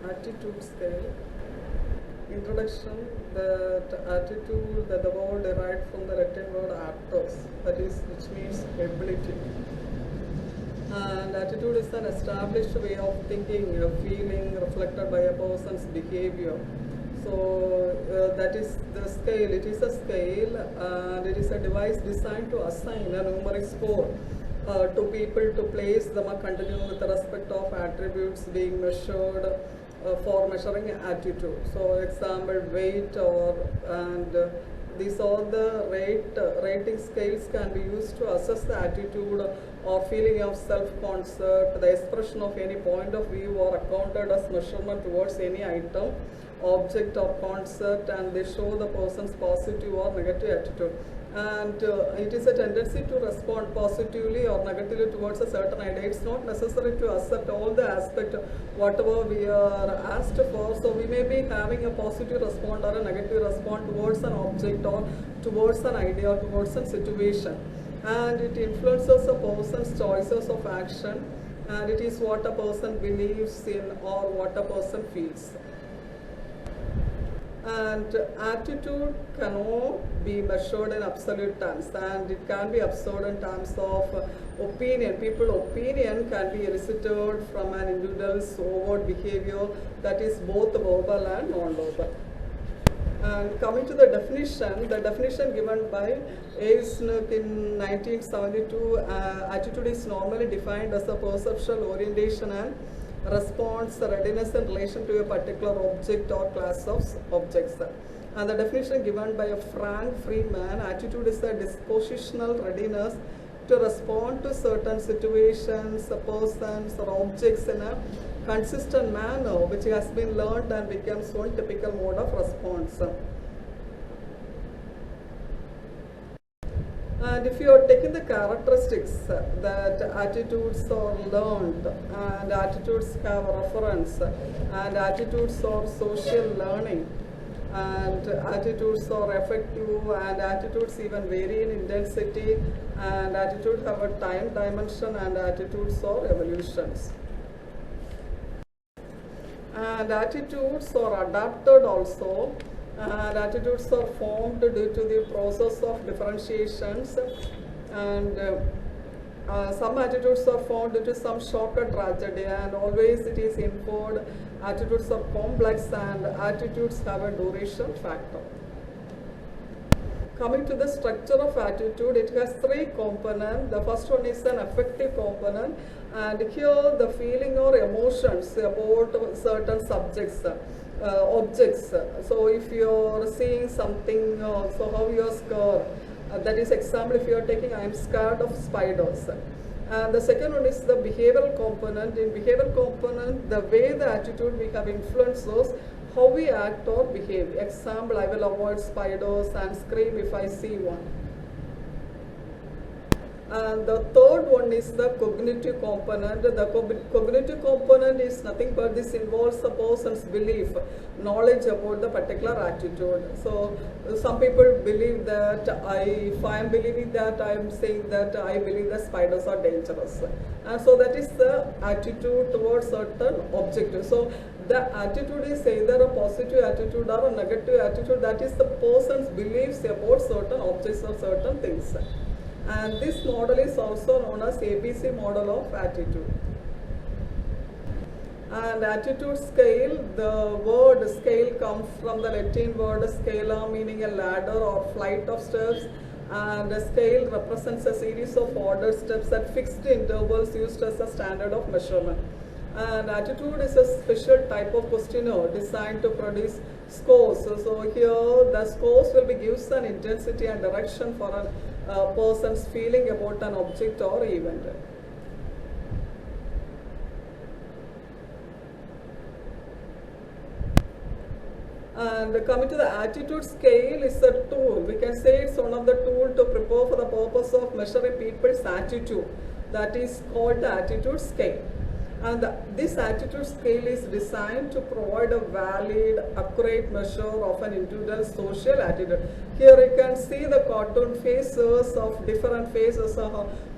Attitude scale. Introduction. That attitude, that the word derived from the Latin word aptos, that is, which means ability. And attitude is an established way of thinking, feeling reflected by a person's behavior. So that is the scale. It is a scale, and it is a device designed to assign a numeric score to people to place them a continuum with respect of attributes being measured for measuring attitude. So example, weight these all the rating scales can be used to assess the attitude or feeling of self-concept, the expression of any point of view or accounted as measurement towards any item, object or concept, and they show the person's positive or negative attitude. And it is a tendency to respond positively or negatively towards a certain idea. It's not necessary to accept all the aspect whatever we are asked for. So we may be having a positive response or a negative response towards an object or towards an idea or towards a situation. And it influences a person's choices of action, and it is what a person believes in or what a person feels. And attitude cannot be measured in absolute terms, and it can be observed in terms of opinion. People's opinion can be elicited from an individual's overt behavior, that is both verbal and non-verbal. And coming to the definition given by Eisner in 1972, attitude is normally defined as a perceptual orientation and response readiness in relation to a particular object or class of objects. And the definition given by Frank Friedman, attitude is a dispositional readiness to respond to certain situations, persons, or objects in a consistent manner, which has been learned and becomes one typical mode of response. And if you are taking the characteristics that attitudes are learned, and attitudes have reference, and attitudes are social learning, and attitudes are effective, and attitudes even vary in intensity, and attitudes have a time dimension, and attitudes are evolutions. And attitudes are adapted also, and attitudes are formed due to the process of differentiations, and some attitudes are formed due to some shock or tragedy, and always it is inferred attitudes are complex and attitudes have a duration factor. Coming to the structure of attitude, it has three components. The first one is an affective component, and here the feeling or emotions about certain subjects, objects. So if you are seeing something, so how you are scared, that is example if you are taking I am scared of spiders. And the second one is the behavioral component. In behavioral component, the way the attitude we have influences how we act or behave. Example, I will avoid spiders and scream if I see one. And the third one is the cognitive component. The cognitive component is nothing but this involves a person's belief, knowledge about the particular attitude. So some people believe that if I am believing that, I am saying that I believe that spiders are dangerous. And so that is the attitude towards certain objective. So the attitude is either a positive attitude or a negative attitude. That is the person's beliefs about certain objects or certain things. And this model is also known as ABC model of attitude. And attitude scale, the word scale comes from the Latin word scala, meaning a ladder or flight of steps, and a scale represents a series of ordered steps at fixed intervals used as a standard of measurement. And attitude is a special type of questionnaire designed to produce scores. So here the scores will be gives an intensity and direction for a person's feeling about an object or event. And coming to the attitude scale is a tool. We can say it's one of the tools to prepare for the purpose of measuring people's attitude. That is called the attitude scale. And this attitude scale is designed to provide a valid, accurate measure of an individual's social attitude. Here you can see the cartoon faces of different faces.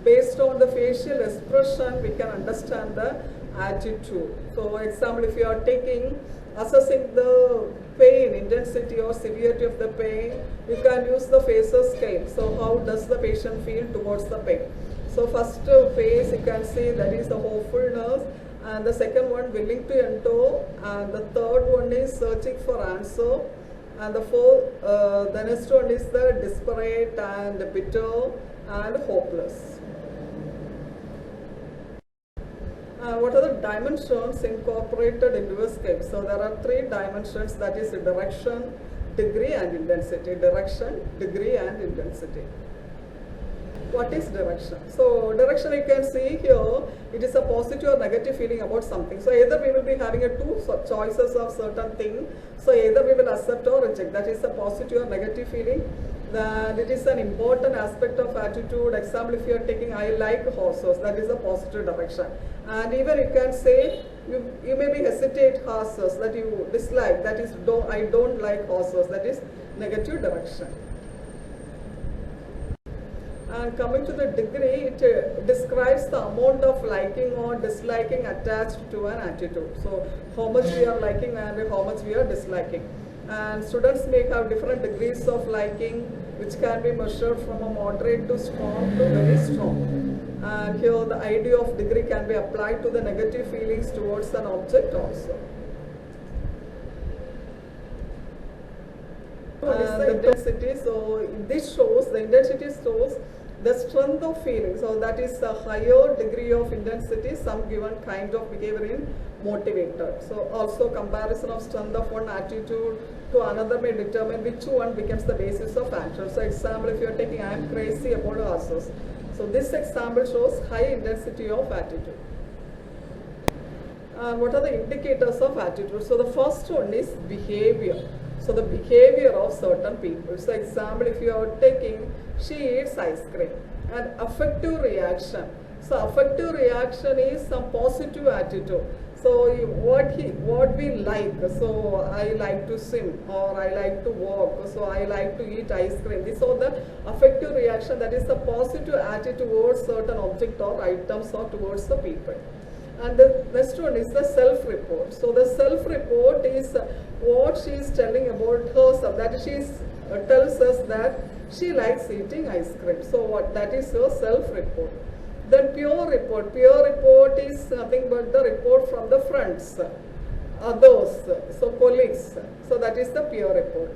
Based on the facial expression, we can understand the attitude. So example, if you are taking, assessing the pain, intensity or severity of the pain, you can use the phases scale. So how does the patient feel towards the pain? So first phase you can see that is the hopefulness, and the second one willing to endure, and the third one is searching for answer, and the next one is the desperate and bitter and hopeless. What are the dimensions incorporated into a scale? So there are three dimensions, that is direction, degree and intensity. Direction, degree and intensity. What is direction? So direction, you can see here, it is a positive or negative feeling about something. So either we will be having two choices of certain thing. So either we will accept or reject. That is a positive or negative feeling. Then it is an important aspect of attitude. Example, if you are taking I like horses, that is a positive direction. And even you can say you may be hesitate horses, that you dislike, that is I don't like horses, that is negative direction. And coming to the degree, it describes the amount of liking or disliking attached to an attitude. So how much we are liking and how much we are disliking. And students may have different degrees of liking, which can be measured from a moderate to strong to very strong. And here the idea of degree can be applied to the negative feelings towards an object also. And the intensity, so this shows, the intensity shows the strength of feeling. So that is a higher degree of intensity, some given kind of behavior in motivator. So also comparison of strength of one attitude to another may determine which one becomes the basis of action. So example, if you are taking I am crazy about horses. So this example shows high intensity of attitude. And what are the indicators of attitude? So the first one is behavior. So the behavior of certain people. So example, if you are taking, she eats ice cream. And affective reaction. So affective reaction is some positive attitude. So what we like, so I like to swim, or I like to walk, so I like to eat ice cream. These are the affective reaction, that is the positive attitude towards certain object or items or towards the people. And the next one is the self-report. So the self-report is what she is telling about herself, that she tells us that she likes eating ice cream. So what that is her self-report. Then pure report is nothing but the report from the friends, others, so colleagues. So that is the pure report.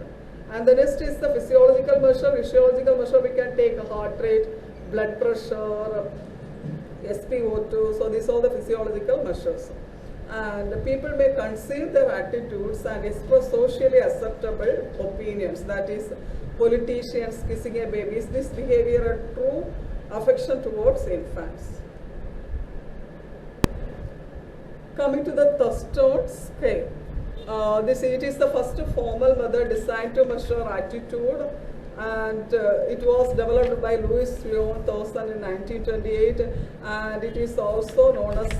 And the next is the physiological measure. Physiological measure, we can take heart rate, blood pressure, SpO2. So these are the physiological measures. And people may conceive their attitudes and express socially acceptable opinions. That is, politicians kissing a baby. Is this behavior a true affection towards infants? Coming to the Thurston scale. It is the first formal method designed to measure attitude, and it was developed by Louis Leon Thurston in 1928, and it is also known as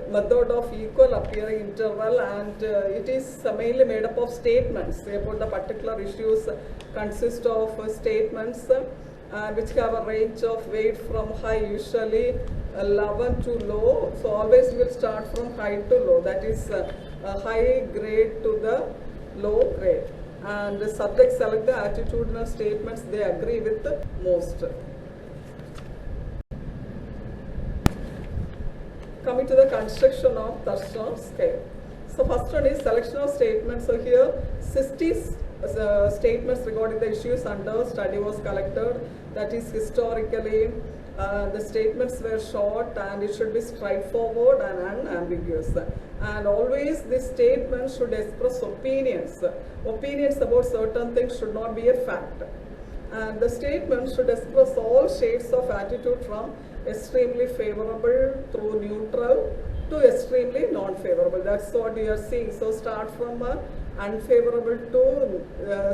method of equal appearing interval, and it is mainly made up of statements about the particular issues, consist of statements which have a range of weight from high, usually 11 to low. So always we will start from high to low, that is high grade to the low grade. And the subjects select the attitudinal statements they agree with the most. Coming to the construction of Thurston scale. So first one is selection of statements. So here 60 statements regarding the issues under study was collected. That is historically, the statements were short and it should be straightforward and unambiguous. And always this statement should express opinions. Opinions about certain things should not be a fact. And the statement should express all shades of attitude from extremely favorable through neutral to extremely non-favorable. That's what we are seeing. So start from unfavorable to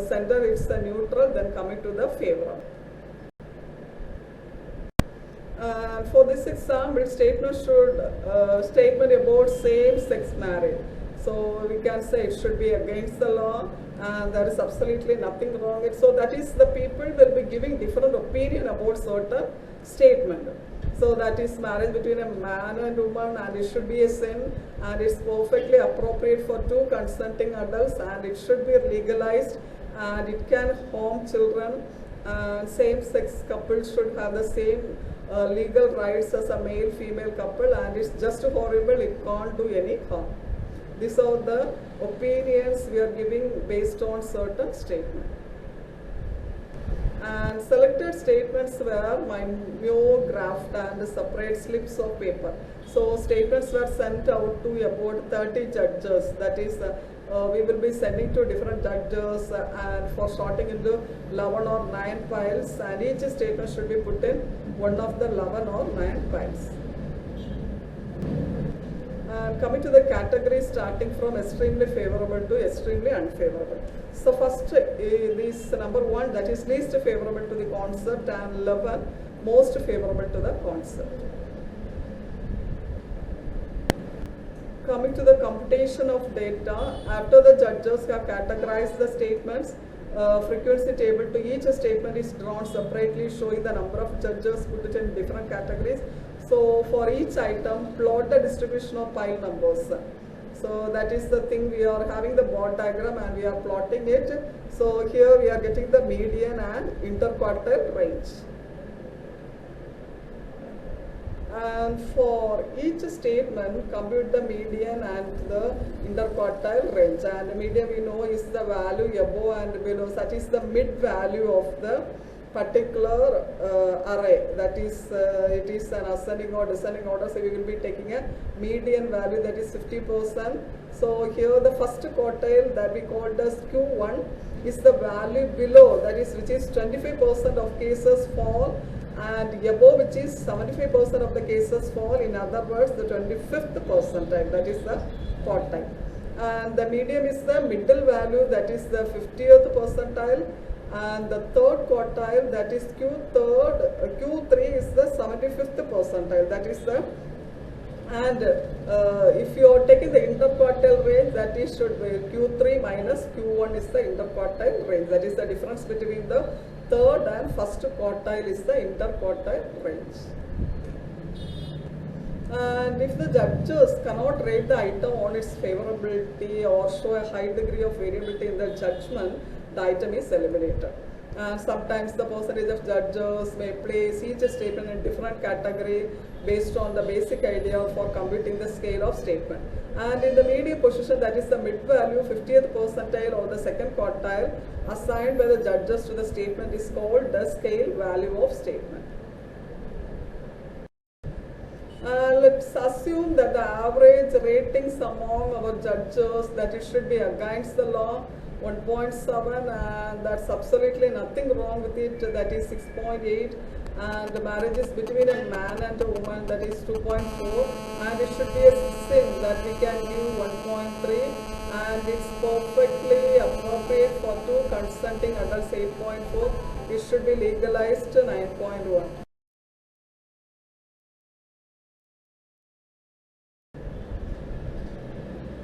center, it's a neutral, then coming to the favorable. For this example, statement about same-sex marriage. So we can say it should be against the law, and there is absolutely nothing wrong with it. So that is, the people will be giving different opinion about certain statement. So that is marriage between a man and woman, and it should be a sin, and it's perfectly appropriate for two consenting adults, and it should be legalized, and it can harm children. And same-sex couples should have the same legal rights as a male-female couple, and it's just horrible. It can't do any harm. These are the opinions we are giving based on certain statements. And selected statements were mimeographed and separate slips of paper. So statements were sent out to about 30 judges. That is, we will be sending to different judges and for sorting into 11 or 9 piles, and each statement should be put in one of the 11 or 9 piles. And coming to the categories starting from extremely favorable to extremely unfavorable. So first is number 1, that is least favorable to the concept, and 11 most favorable to the concept. Coming to the computation of data, after the judges have categorized the statements, frequency table to each statement is drawn separately, showing the number of judges put it in different categories. So for each item, plot the distribution of pile numbers. So that is the thing, we are having the bar diagram and we are plotting it. So here we are getting the median and interquartile range. And for each statement, compute the median and the interquartile range. And the median we know is the value above and below, that is the mid value of the particular array. That is, it is an ascending or descending order, so we will be taking a median value, that is 50%. So here the first quartile that we called as Q1 is the value below, that is which is 25% of cases fall, and above which is 75% of the cases fall. In other words, the 25th percentile, that is the quartile. And the median is the middle value, that is the 50th percentile. And the third quartile, that is Q3 is the 75th percentile, that is the, and if you are taking the interquartile range, that is should be Q3 minus Q1 is the interquartile range, that is the difference between the third and first quartile is the interquartile range. And if the judges cannot rate the item on its favorability or show a high degree of variability in the judgment, the item is eliminated. And sometimes the percentage of judges may place each statement in different category based on the basic idea for computing the scale of statement. And in the median position, that is the mid value, 50th percentile or the second quartile assigned by the judges to the statement is called the scale value of statement. Let's assume that the average ratings among our judges, that it should be against the law, 1.7, and that's absolutely nothing wrong with it, that is 6.8, and the marriage is between a man and a woman, that is 2.4, and it should be a sin that we can give 1.3, and it's perfectly appropriate for two consenting adults, 8.4, it should be legalized 9.1.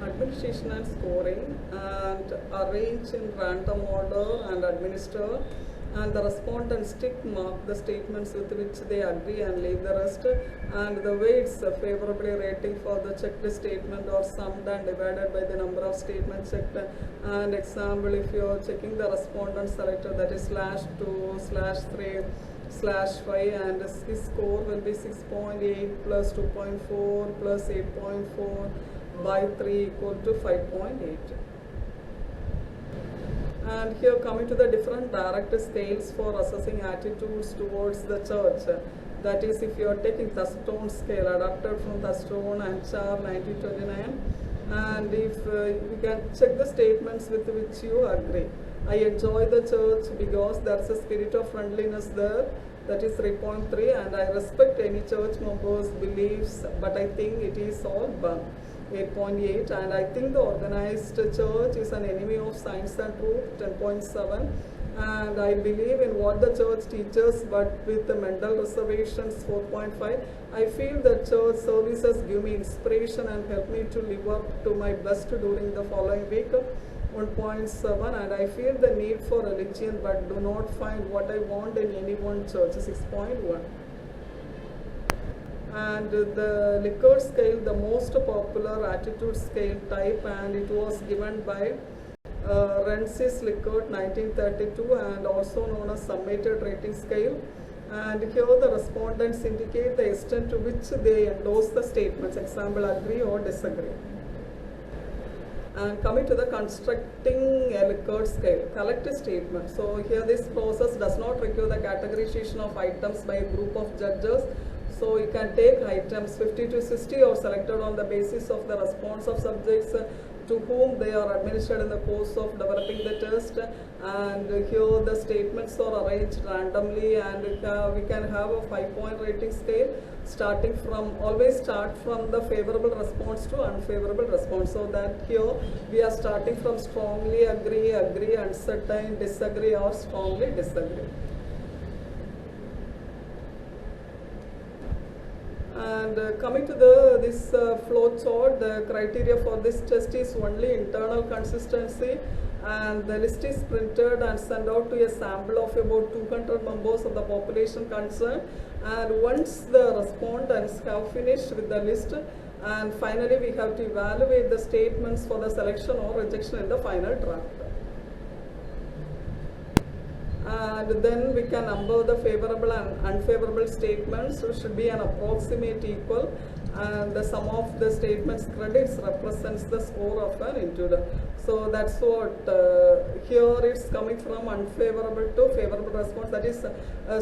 Administration and scoring, and arrange in random order and administer, and the respondents tick mark the statements with which they agree and leave the rest, and the weights favorably rating for the checked statement are summed and divided by the number of statements checked. And example, if you are checking the respondent selector, that is /2 /3 /5, and his score will be 6.8 plus 2.4 plus 8.4 by 3 equal to 5.8. And here coming to the different direct scales for assessing attitudes towards the church. That is, if you are taking Thurston scale adapted from Thurston and Char 1929, and if you can check the statements with which you agree. I enjoy the church because there is a spirit of friendliness there, that is 3.3, and I respect any church members' beliefs, but I think it is all bunk, 8.8, and I think the organized church is an enemy of science and truth, 10.7, and I believe in what the church teaches, but with the mental reservations, 4.5. I feel that church services give me inspiration and help me to live up to my best during the following week, 1.7, and I feel the need for religion but do not find what I want in any one church, 6.1. And the Likert scale, the most popular attitude scale type, and it was given by Rensis Likert 1932 and also known as summated rating scale. And here the respondents indicate the extent to which they endorse the statements, example agree or disagree. And coming to the constructing a Likert scale, collective statement. So here this process does not require the categorization of items by a group of judges. So you can take items 50 to 60 or selected on the basis of the response of subjects to whom they are administered in the course of developing the test. And here the statements are arranged randomly, and we can have a 5-point rating scale starting from, always start from the favorable response to unfavorable response. So that here we are starting from strongly agree, agree, uncertain, disagree, or strongly disagree. And coming to this flow chart, the criteria for this test is only internal consistency, and the list is printed and sent out to a sample of about 200 members of the population concerned. And once the respondents have finished with the list, and finally we have to evaluate the statements for the selection or rejection in the final draft. And then we can number the favorable and unfavorable statements, so should be an approximate equal, and the sum of the statements credits represents the score of an integer. So that's what here it's coming from unfavorable to favorable response, that is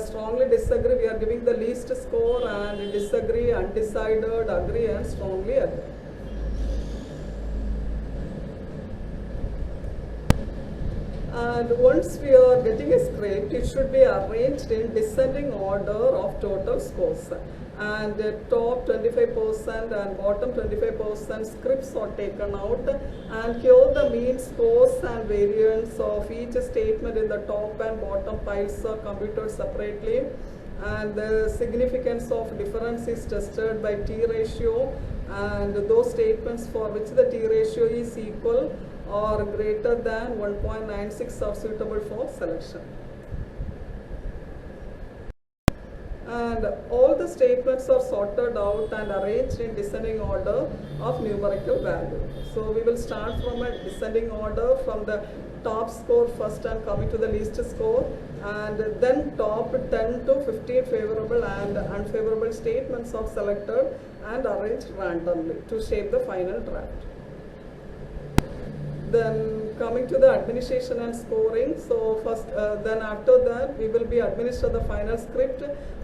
strongly disagree, we are giving the least score, and disagree, undecided, agree, and strongly agree. And once we are getting a script, it should be arranged in descending order of total scores. And top 25% and bottom 25% scripts are taken out. And here the mean scores and variance of each statement in the top and bottom piles are computed separately. And the significance of difference is tested by T ratio, and those statements for which the T ratio is equal or greater than 1.96 are suitable for selection. And all the statements are sorted out and arranged in descending order of numerical value. So we will start from a descending order from the top score first and coming to the least score, and then top 10 to 15 favorable and unfavorable statements are selected and arranged randomly to shape the final draft. Then coming to the administration and scoring, so first then after that we will be administer the final script,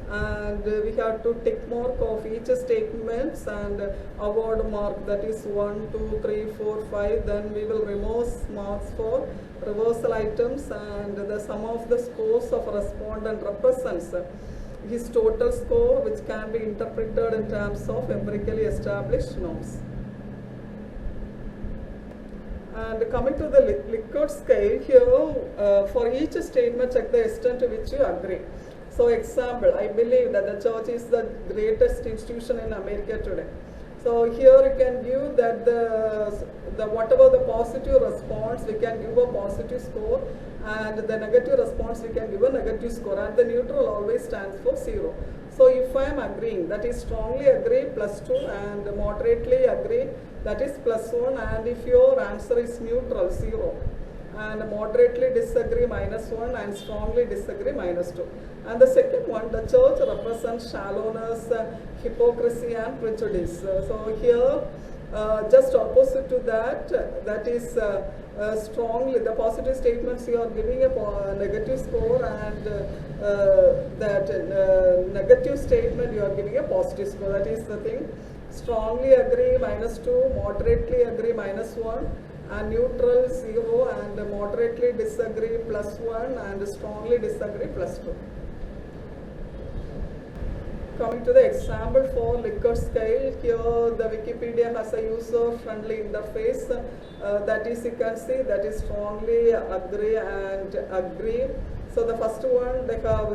and we have to tick mark of each statements and award mark, that is 1, 2, 3, 4, 5. Then we will remove marks for reversal items, and the sum of the scores of a respondent represents his total score, which can be interpreted in terms of empirically established norms. And coming to the Likert scale, here for each statement check the extent to which you agree. So example, I believe that the church is the greatest institution in America today. So here you can give that the whatever the positive response, we can give a positive score, and the negative response we can give a negative score, and the neutral always stands for 0. So if I am agreeing, that is strongly agree +2, and moderately agree, that is +1, and if your answer is neutral 0, and moderately disagree -1, and strongly disagree -2. And the second one, the church represents shallowness, hypocrisy, and prejudice. So here just opposite to that, that is strongly, the positive statements you are giving a negative score, and that negative statement you are giving a positive score. That is the thing. Strongly agree -2, moderately agree -1, and neutral 0, and moderately disagree +1, and strongly disagree +2. Coming to the example for Likert scale, here the Wikipedia has a user-friendly interface. That is, you can see, that is strongly agree and agree. So the first one they have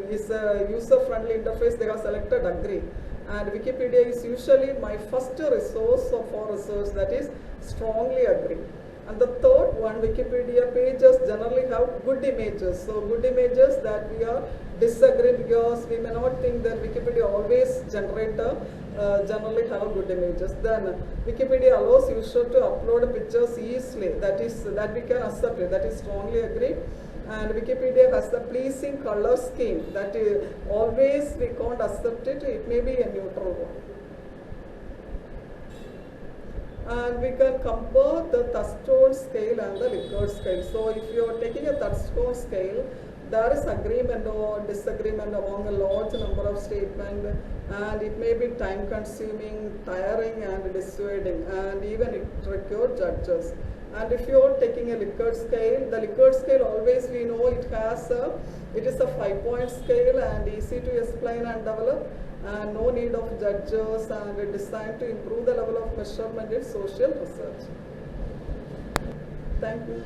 is a user-friendly interface. They have selected agree, and Wikipedia is usually my first resource for research. That is strongly agree. And the third one, Wikipedia pages generally have good images. So good images that we are disagreeing, because we may not think that Wikipedia always generally have good images. Then Wikipedia allows users to upload pictures easily. That we can accept it. That is strongly agree. And Wikipedia has a pleasing color scheme. That always we can't accept it. It may be a neutral one. And we can compare the Touchstone scale and the Likert scale. So if you are taking a Touchstone scale, there is agreement or disagreement among a large number of statements, and it may be time consuming, tiring and dissuading, and even it requires judges. And if you are taking a Likert scale, the Likert scale always we know it is a 5-point scale and easy to explain and develop, and no need of judges, and designed to improve the level of measurement in social research. Thank you.